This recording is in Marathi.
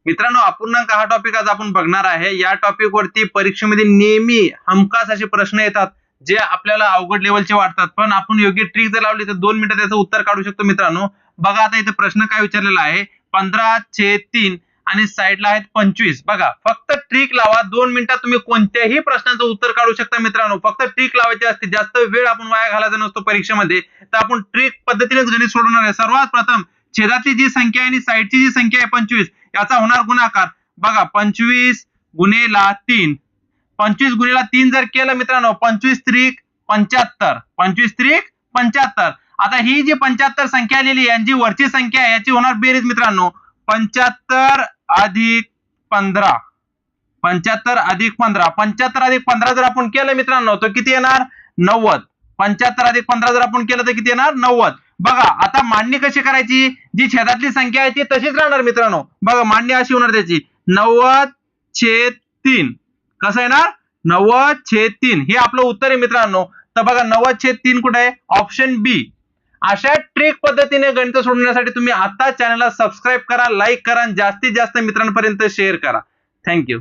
मित्रांनो, अपूर्णांक हा टॉपिक आज आपण बघणार आहे. या टॉपिक वरती परीक्षेमध्ये नेहमी हमखास असे प्रश्न येतात जे आपल्याला अवघड लेवलचे वाटतात, पण आपण योग्य ट्रिक जर लावली तर 2 मिनिटात त्याचं उत्तर काढू शकतो. मित्रांनो बघा, आता इथे प्रश्न काय विचारलेला आहे, 15/3 आणि साइडला आहेत 25. बघा, फक्त ट्रिक लावा, 2 मिनिटात तुम्ही कोणत्याही प्रश्नाचं उत्तर काढू शकता. मित्रांनो फक्त ट्रिक लावायची असते, जास्त वेळ आपण वाया घालायचा नसतो परीक्षेमध्ये. तर आपण ट्रिक पद्धतीनेच गणित सोडवणार आहे. सर्वात प्रथम छेदातली जी संख्या आहे आणि साइडची जी संख्या आहे 25, याचा होणार गुणाकार. बघा, 25 गुणिला 3, 25 गुणिला 3 जर केलं मित्रांनो, 25 त्रिक 75, 25 त्रिक 75. आता ही जी 75 संख्या आलेली आहे, जी वरची संख्या आहे, याची होणार बेरीज मित्रांनो. 75 अधिक 15, 75 अधिक 15, 75 अधिक 15 जर आपण केलं मित्रांनो तर किती येणार? 90. 75 अधिक 15 जर आपण केलं तर किती येणार? 90. बघा, आता मांडणी कशी करायची? जी छेदातली संख्या आहे ती तशीच राहणार मित्रांनो. बघा, मांडणी अशी होणार त्याची, 90/3. कसं येणार? 90/3. हे आपलं उत्तर आहे मित्रांनो. तर बघा, 90/3 कुठे आहे? ऑप्शन बी. अशा ट्रिक पद्धतीने गणित सोडवण्यासाठी तुम्ही आता चॅनलला सबस्क्राईब करा, लाईक करा आणि जास्तीत जास्त मित्रांपर्यंत शेअर करा. थँक्यू.